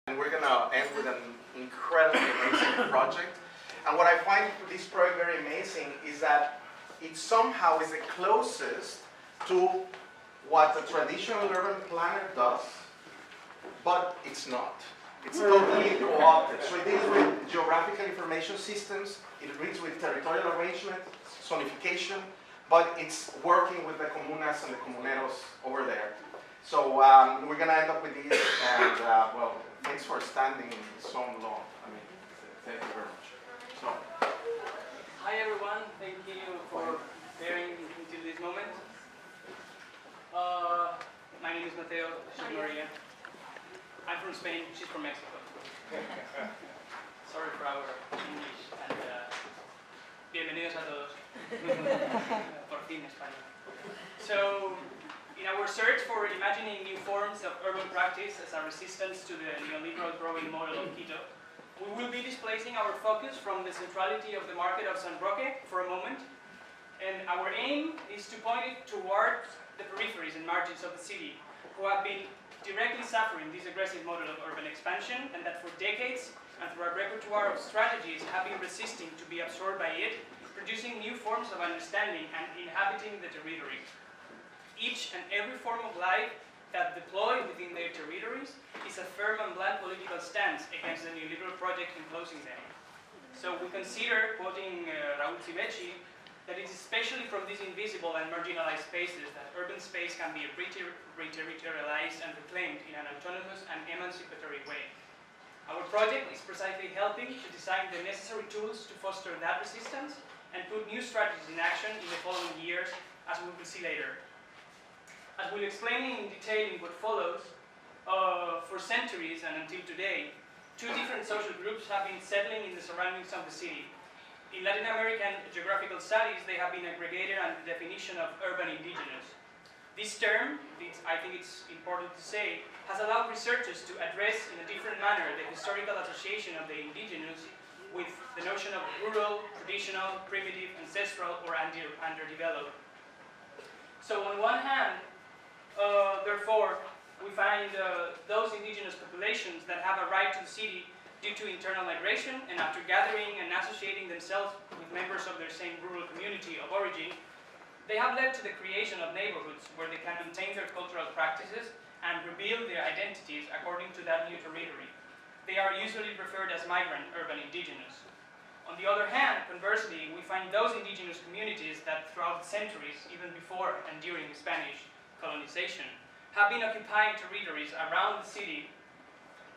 And we're going to end with an incredibly amazing project. And what I find this project very amazing is that it somehow is the closest to what a traditional urban planner does, but it's not. It's totally co-opted. So it deals with geographical information systems, it deals with territorial arrangement, zonification, but it's working with the comunas and the comuneros over there. So we're going to end up with these, and well, thanks for standing so long. I mean, thank you very much. So. Hi everyone, thank you for bearing until this moment. My name is Mateo, she's Maria. I'm from Spain, she's from Mexico. Sorry for our English, and bienvenidos a todos. Por fin español. So, in our search for imagining new forms of urban practice as a resistance to the neoliberal growing model of Quito, we will be displacing our focus from the centrality of the market of San Roque for a moment, and our aim is to point it towards the peripheries and margins of the city, who have been directly suffering this aggressive model of urban expansion, and that for decades, and through a repertoire of strategies, have been resisting to be absorbed by it, producing new forms of understanding and inhabiting the territory. Each and every form of life that deploy within their territories is a firm and blunt political stance against the neoliberal project enclosing them. So we consider, quoting Raúl Civecci, that it is especially from these invisible and marginalized spaces that urban space can be re-territorialized and reclaimed in an autonomous and emancipatory way. Our project is precisely helping to design the necessary tools to foster that resistance and put new strategies in action in the following years, as we will see later. As we'll explain in detail in what follows, for centuries and until today, two different social groups have been settling in the surroundings of the city. In Latin American geographical studies, they have been aggregated under the definition of urban indigenous. This term, I think it's important to say, has allowed researchers to address in a different manner the historical association of the indigenous with the notion of rural, traditional, primitive, ancestral, or underdeveloped. So on one hand, therefore, we find those indigenous populations that have a right to the city due to internal migration, and after gathering and associating themselves with members of their same rural community of origin, they have led to the creation of neighborhoods where they can maintain their cultural practices and rebuild their identities according to that new territory. They are usually referred as migrant urban indigenous. On the other hand, conversely, we find those indigenous communities that throughout centuries, even before and during Spanish colonization, have been occupying territories around the city,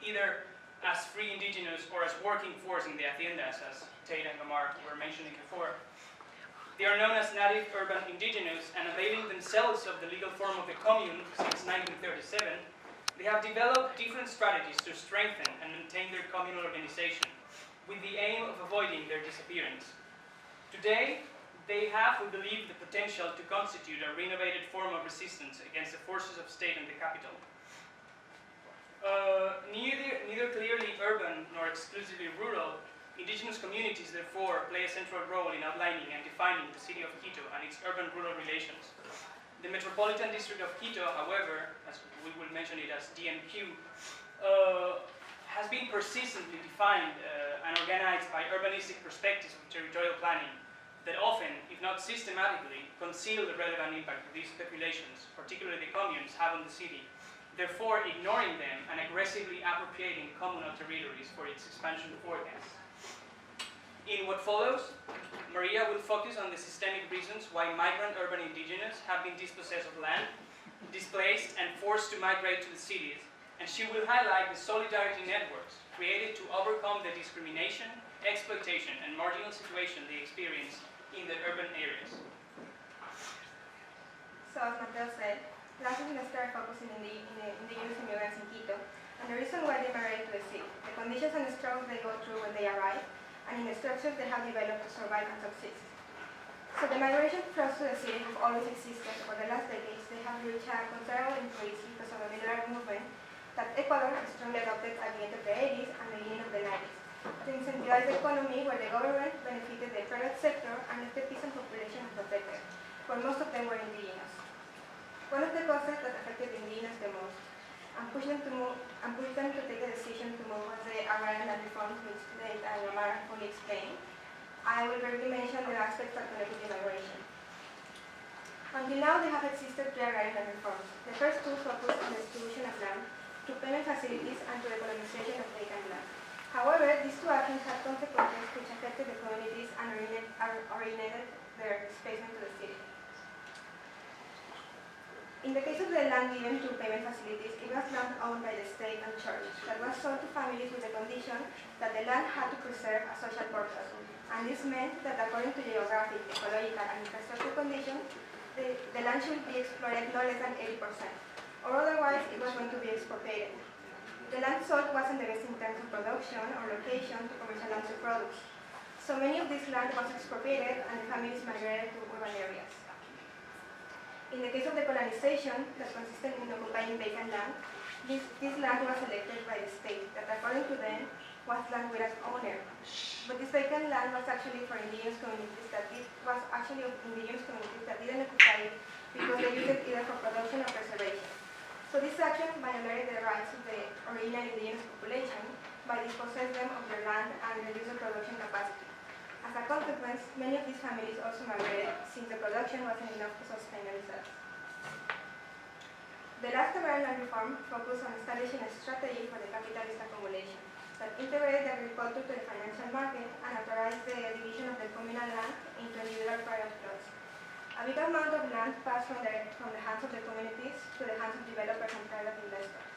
either as free indigenous or as working force in the haciendas, as Tate and Gamar were mentioning before. They are known as native urban indigenous, and availing themselves of the legal form of the commune since 1937, they have developed different strategies to strengthen and maintain their communal organization, with the aim of avoiding their disappearance. Today, they have, we believe, the potential to constitute a renovated form of resistance against the forces of state in the capital. Neither clearly urban nor exclusively rural, indigenous communities therefore play a central role in outlining and defining the city of Quito and its urban-rural relations. The Metropolitan District of Quito, however, as we will mention it as DMQ, has been persistently defined and organized by urbanistic perspectives of territorial planning that often, if not systematically, conceal the relevant impact of these populations, particularly the communes, have on the city, therefore ignoring them and aggressively appropriating communal territories for its expansion forecasts. In what follows, Maria will focus on the systemic reasons why migrant urban indigenous have been dispossessed of land, displaced and forced to migrate to the cities, and she will highlight the solidarity networks created to overcome the discrimination, exploitation and marginal situation they experience in the urban areas. So as Mateo said, classes will start focusing in the indigenous immigrants in Quito, and the reason why they migrate to the city, the conditions and the struggles they go through when they arrive, and in the structures they have developed to survive and succeed. So the migration flows to the city have always existed. For the last decades, they have reached a considerable increase because of a militant movement that Ecuador strongly adopted at the end of the 80s and the beginning of the 90s, to incentivize the economy where the government benefited the private sector and left the peasant population unprotected, where most of them were indigenous. One of the causes that affected the indigenous the most and push them to take a decision to move once the agrarian land reforms, which today Amara fully explained. I will briefly mention the aspects that connect with migration. Until now, there have existed three agrarian land reforms. The first two focused on the distribution of land to payment facilities and to the colonization of vacant land. However, these two actions had consequences which affected the communities and originated their displacement to the city. In the case of the land given to payment facilities, it was land owned by the state and church that was sold to families with the condition that the land had to preserve a social purpose. And this meant that according to geographic, ecological, and infrastructure conditions, the land should be exploited no less than 80%, or otherwise it was going to be expropriated. The land sold wasn't the best in terms of production or location to commercialize the products. So many of this land was expropriated and the families migrated to urban areas. In the case of the colonization, that consisted in occupying vacant land, this land was selected by the state, that according to them was land with an owner. But this vacant land was actually for indigenous communities that didn't occupy it because they used it either for production or preservation. So this action violated the rights of the original indigenous population by dispossessing them of their land and reduce the production capacity. As a consequence, many of these families also migrated since the production wasn't enough to sustain themselves. The last agrarian land reform focused on establishing a strategy for the capitalist accumulation that integrated the agriculture to the financial market and authorized the division of the communal land into individual private plots. A big amount of land passed from the hands of the communities to the hands of developers and private investors.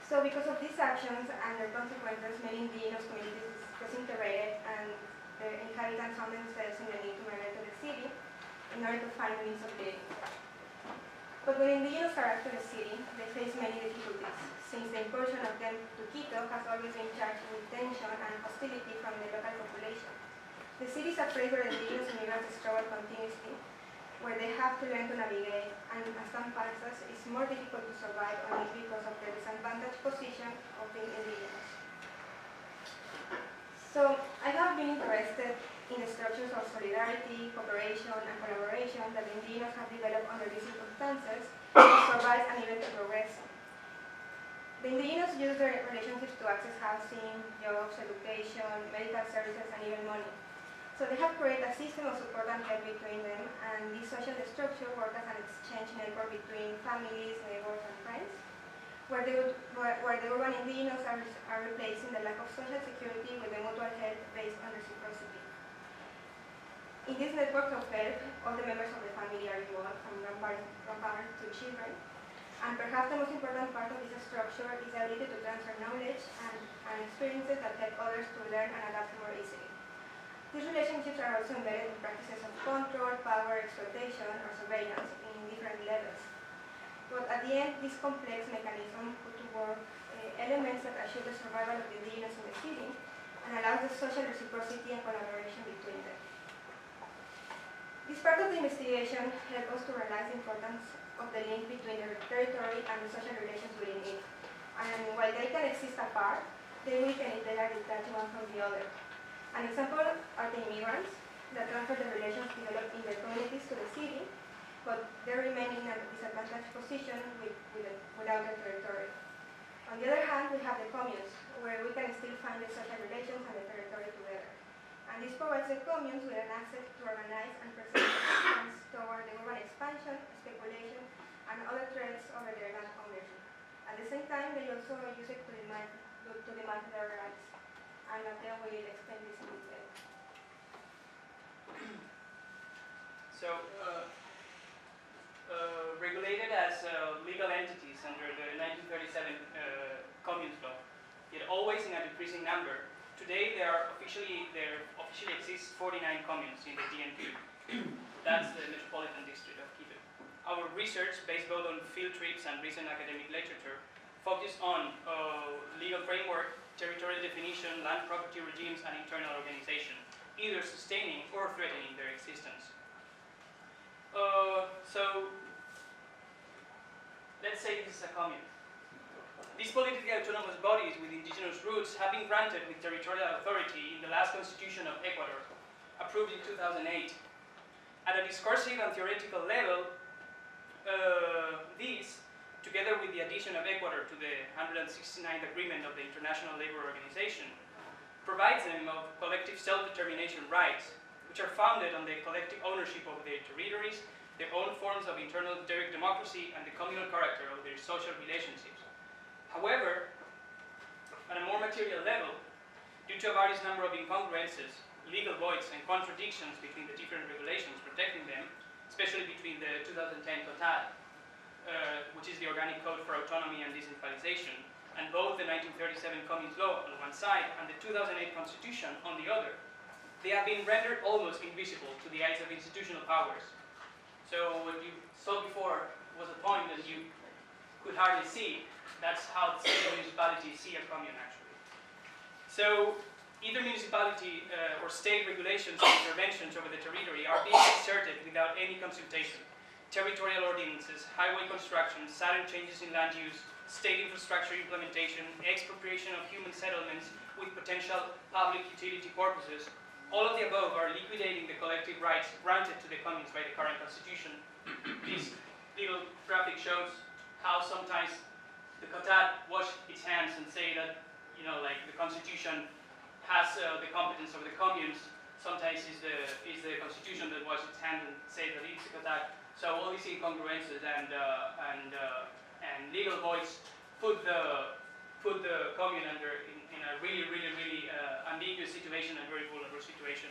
So because of these actions and their consequences, many indigenous communities disintegrated and the inhabitants found themselves in the need to migrate to the city in order to find means of living. But when indigenous arrive to the city, they face many difficulties, since the incursion of them to Quito has always been charged with tension and hostility from the local population. The city is a place where indigenous immigrants struggle continuously, where they have to learn to navigate, and in some places it's more difficult to survive only because of the disadvantaged position of the indigenous. So I have been interested in the structures of solidarity, cooperation, and collaboration that the indigenous have developed under these circumstances to survive and even to progress. The indigenous use their relationships to access housing, jobs, education, medical services, and even money. So they have created a system of support and help between them, and this social structure works as an exchange network between families, neighbors, and friends, where the urban indigenous are replacing the lack of social security with the mutual help based on reciprocity. In this network of help, all the members of the family are involved, from grandparents to children, and perhaps the most important part of this structure is the ability to transfer knowledge and experiences that help others to learn and adapt more easily. These relationships are also embedded in practices of control, power, exploitation, or surveillance in different levels. But at the end, this complex mechanism put to work elements that assure the survival of the indigenous in the city and allows the social reciprocity and collaboration between them. This part of the investigation helped us to realize the importance of the link between the territory and the social relations within it. And while they can exist apart, they weaken if they are detached one from the other. An example are the immigrants that transfer the relations developed in their communities to the city, but they remain in a disadvantaged position without their territory. On the other hand, we have the communes, where we can still find the social relations and the territory together. And this provides the communes with an access to organize and present resistance toward the urban expansion, speculation, and other threats over their land ownership. At the same time, they also use it to demand their rights. And Mateo will explain this in detail. So, regulated as legal entities under the 1937 Communes Law, yet always in a decreasing number. Today, there officially exists 49 communes in the DNP. That's the Metropolitan District of Quito. Our research, based both on field trips and recent academic literature, focused on legal framework, territorial definition, land property regimes, and internal organization, either sustaining or threatening their existence. So, let's say this is a commune. These politically autonomous bodies with indigenous roots have been granted with territorial authority in the last constitution of Ecuador, approved in 2008. At a discursive and theoretical level, these together with the addition of Ecuador to the 169th Agreement of the International Labour Organization, provides them of collective self-determination rights, which are founded on the collective ownership of their territories, their own forms of internal direct democracy, and the communal character of their social relationships. However, at a more material level, due to a various number of incongruences, legal voids, and contradictions between the different regulations protecting them, especially between the 2010 COTAD, which is the Organic Code for Autonomy and Decentralization, and both the 1937 Communist Law on one side and the 2008 Constitution on the other, they have been rendered almost invisible to the eyes of institutional powers. So what you saw before was a point that you could hardly see. That's how the state municipalities see a commune, actually. So either municipality or state regulations and interventions over the territory are being exerted without any consultation. Territorial ordinances, highway construction, sudden changes in land use, state infrastructure implementation, expropriation of human settlements with potential public utility purposes, all of the above are liquidating the collective rights granted to the communes by the current constitution. This little graphic shows how sometimes the COTAD wash its hands and say that, like the constitution has the competence of the communes. Sometimes is the constitution that washes its hands and say that it's the COTAD. So all these incongruences and legal voids put the commune under in a really ambiguous situation and very vulnerable situation.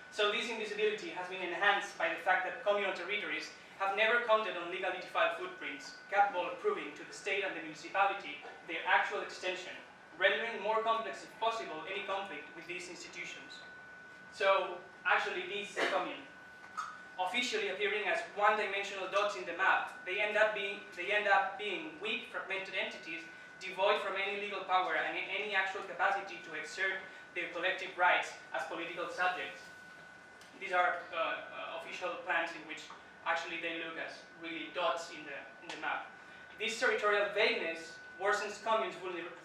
So this invisibility has been enhanced by the fact that communal territories have never counted on legally defined footprints capable of proving to the state and the municipality their actual extension, rendering more complex, if possible, any conflict with these institutions. So actually these commune, officially appearing as one-dimensional dots in the map, they end up being weak, fragmented entities devoid from any legal power and any actual capacity to exert their collective rights as political subjects. These are official plans in which actually they look as really dots in the map. This territorial vagueness worsens communes'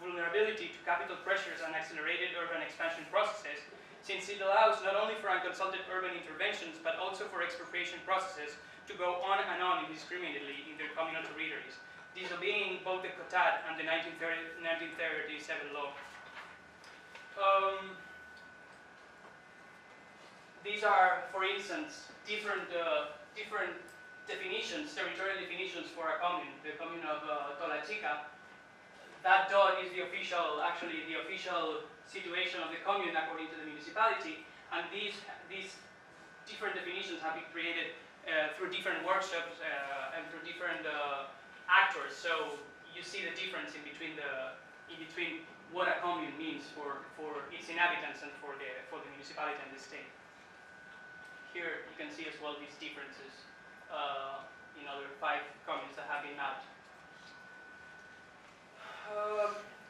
vulnerability to capital pressures and accelerated urban expansion processes, since it allows not only for unconsulted urban interventions, but also for expropriation processes to go on and on indiscriminately in their communal territories, disobeying both the COTAD and the 1937 law. These are, for instance, different definitions, territorial definitions for a commune. The commune of Tola Chica. That dot is the official situation of the commune according to the municipality, and these different definitions have been created through different workshops and through different actors. So you see the difference in between what a commune means for its inhabitants and for the municipality and the state. Here you can see as well these differences in other 5 communes that have been mapped.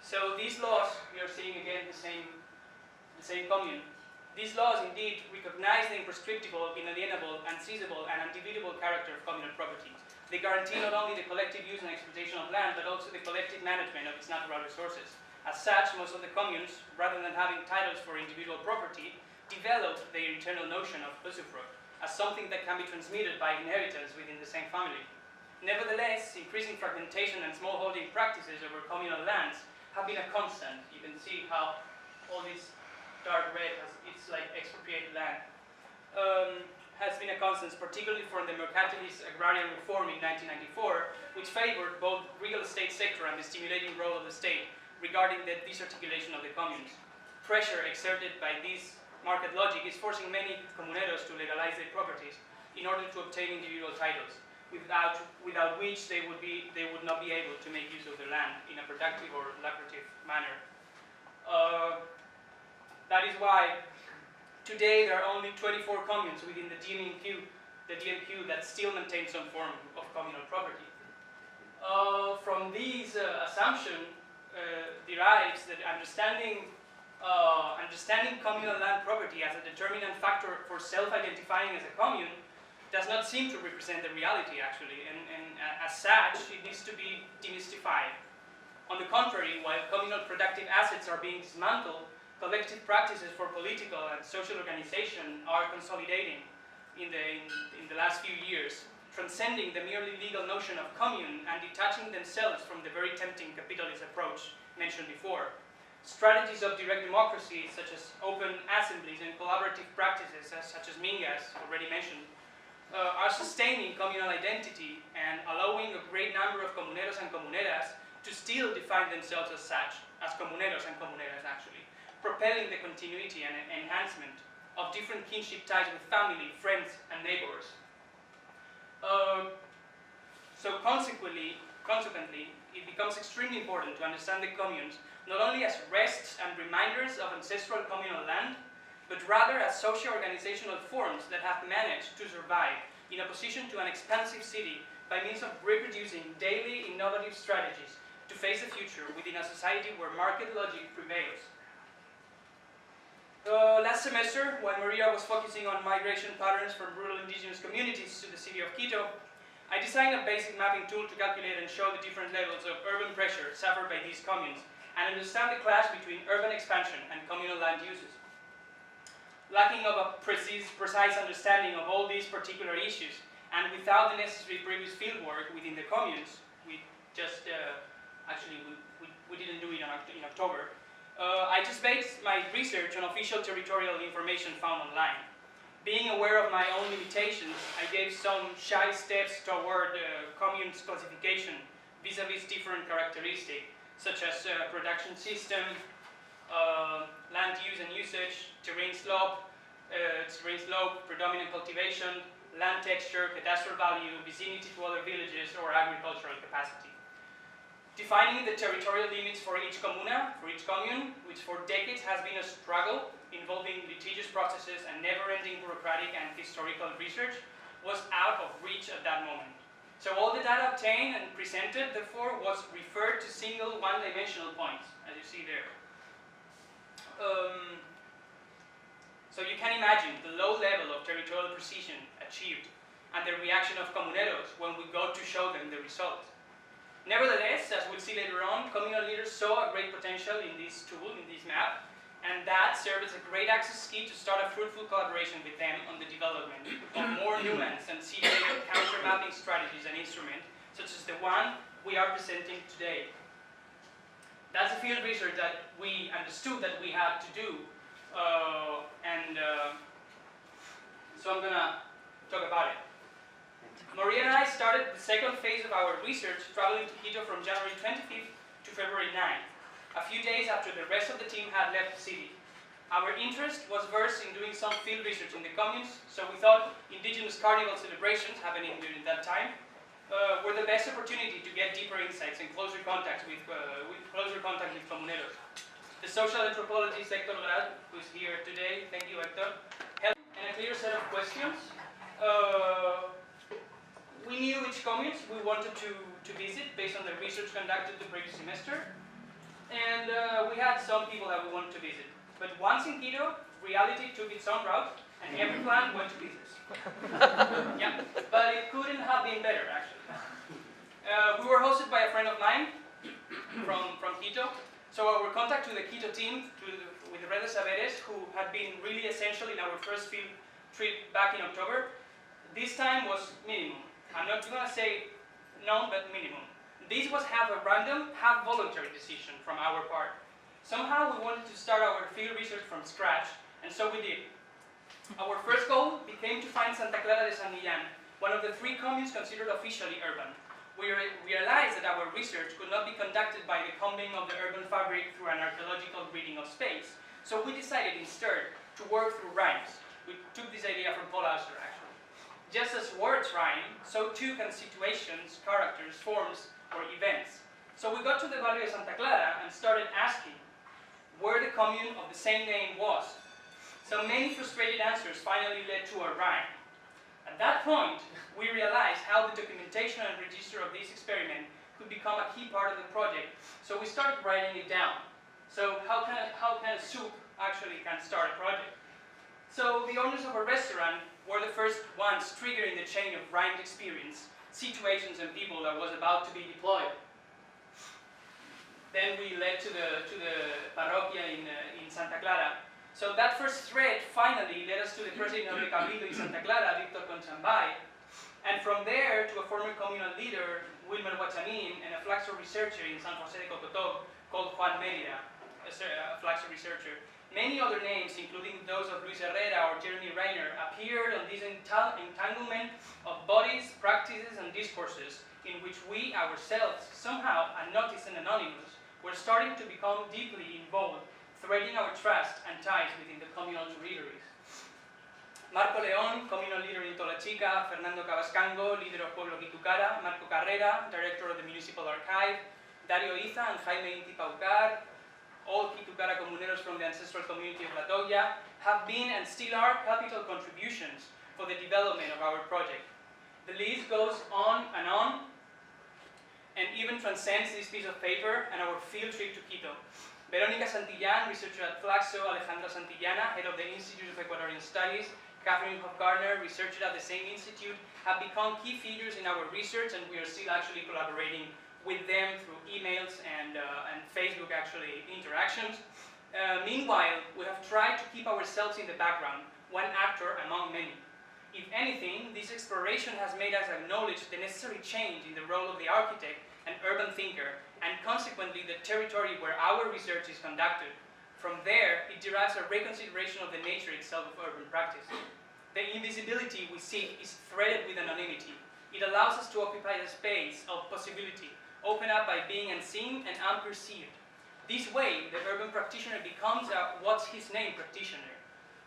So these laws, we are seeing again the same commune. These laws indeed recognize the imprescriptible, inalienable, unseizable, and undivisible character of communal property. They guarantee not only the collective use and exploitation of land, but also the collective management of its natural resources. As such, most of the communes, rather than having titles for individual property, developed their internal notion of usufruct as something that can be transmitted by inheritance within the same family. Nevertheless, increasing fragmentation and smallholding practices over communal lands have been a constant. You can see how all this dark red, it's like expropriated land, has been a constant, particularly for the mercantilist agrarian reform in 1994, which favored both real estate sector and the stimulating role of the state regarding the disarticulation of the communes. Pressure exerted by this market logic is forcing many comuneros to legalize their properties in order to obtain individual titles, without which they would not be able to make use of their land in a productive or lucrative manner. That is why today there are only 24 communes within the DMQ that still maintain some form of communal property. From these assumption derives that understanding communal land property as a determinant factor for self-identifying as a commune does not seem to represent the reality, actually, and as such, it needs to be demystified. On the contrary, while communal productive assets are being dismantled, collective practices for political and social organization are consolidating in the last few years. transcending the merely legal notion of commune and detaching themselves from the very tempting capitalist approach mentioned before. Strategies of direct democracy, such as open assemblies and collaborative practices, such as Mingas, already mentioned, are sustaining communal identity and allowing a great number of comuneros and comuneras to still define themselves as such, as comuneros and comuneras actually, propelling the continuity and enhancement of different kinship ties with family, friends, and neighbors. So consequently, it becomes extremely important to understand the communes not only as rests and reminders of ancestral communal land, but rather as socio-organizational forms that have managed to survive in opposition to an expansive city by means of reproducing daily innovative strategies to face the future within a society where market logic prevails. Last semester, when Maria was focusing on migration patterns from rural indigenous communities to the city of Quito, I designed a basic mapping tool to calculate and show the different levels of urban pressure suffered by these communes and understand the clash between urban expansion and communal land uses. Lacking of a precise understanding of all these particular issues, and without the necessary previous fieldwork within the communes, we just, we didn't do it in October, I just based my research on official territorial information found online. Being aware of my own limitations, I gave some shy steps toward communes classification vis-a-vis different characteristics, such as production system, land use and usage, terrain slope, predominant cultivation, land texture, cadastral value, vicinity to other villages, or agricultural capacity. Defining the territorial limits for each comuna, for each commune, which for decades has been a struggle involving litigious processes and never-ending bureaucratic and historical research, was out of reach at that moment. So all the data obtained and presented, therefore, was referred to single one-dimensional points, as you see there. So you can imagine the low level of territorial precision achieved and the reaction of comuneros when we go to show them the results. Nevertheless, as we'll see later on, communal leaders saw a great potential in this tool, in this map, and that served as a great access key to start a fruitful collaboration with them on the development of more nuanced and city-level counter-mapping strategies and instruments, such as the one we are presenting today. That's a field research that we understood that we had to do, so I'm gonna talk about it. Maria and I started the second phase of our research traveling to Quito from January 25th to February 9th, a few days after the rest of the team had left the city. Our interest was versed in doing some field research in the communes, so we thought indigenous carnival celebrations happening during that time were the best opportunity to get deeper insights and closer contact with comuneros. The social anthropologist Hector Grad, who is here today, thank you Hector, helped in a clear set of questions. We knew which communes we wanted to visit based on the research conducted the previous semester, and we had some people that we wanted to visit. But once in Quito, reality took its own route, and every plan went to pieces. Yeah, but it couldn't have been better, actually. We were hosted by a friend of mine from Quito, so our contact to the Quito team, with Reda Saberes, who had been really essential in our first field trip back in October, this time was minimum. I'm not going to say none, but minimum. This was half a random, half voluntary decision from our part. Somehow we wanted to start our field research from scratch, and so we did. Our first goal became to find Santa Clara de San Millán, one of the 3 communes considered officially urban. We realized that our research could not be conducted by the combing of the urban fabric through an archaeological reading of space, so we decided instead to work through rhymes. We took this idea from Paul Auster, actually. Just as words rhyme, so too can situations, characters, forms, or events. So we got to the Barrio de Santa Clara and started asking where the commune of the same name was. So many frustrated answers finally led to a rhyme. At that point, we realized how the documentation and register of this experiment could become a key part of the project. So we started writing it down. So how can a soup actually can start a project? So the owners of a restaurant were the first ones triggering the chain of rhymed experience, situations, and people that was about to be deployed. Then we led to the parroquia in Santa Clara. So that first thread finally led us to the president of the Cabildo in Santa Clara, Victor Conchambay, And from there to a former communal leader, Wilmer Guachamin, and a Flaxo researcher in San Jose de Cocotó called Juan Mérida, a Flaxo researcher. Many other names, including those of Luis Herrera or Jeremy Reiner, appeared on this entanglement of bodies, practices, and discourses in which we ourselves, somehow unnoticed and anonymous, were starting to become deeply involved, threading our trust and ties within the communal territories. Marco León, communal leader in Tola Chica, Fernando Cabascango, leader of Pueblo Quitucara, Marco Carrera, director of the Municipal Archive, Dario Iza and Jaime Inti Paucar, all Quitucara comuneros from the ancestral community of La Toya, have been and still are capital contributions for the development of our project. The list goes on, and even transcends this piece of paper and our field trip to Quito. Verónica Santillán, researcher at Flaxo, Alejandra Santillana, head of the Institute of Ecuadorian Studies, Catherine Hofgarner, researcher at the same institute, have become key figures in our research, and we are still actually collaborating with them through emails and Facebook actually interactions. Meanwhile, we have tried to keep ourselves in the background, one actor among many. If anything, this exploration has made us acknowledge the necessary change in the role of the architect and urban thinker, and consequently the territory where our research is conducted. From there, it derives a reconsideration of the nature itself of urban practice. The invisibility we seek is threaded with anonymity. It allows us to occupy a space of possibility, open up by being unseen and unperceived. This way, the urban practitioner becomes a what's his name practitioner,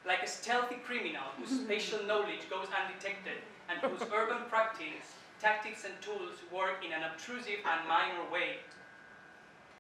like a stealthy criminal whose spatial knowledge goes undetected and whose urban practice, tactics and tools work in an obtrusive and minor way.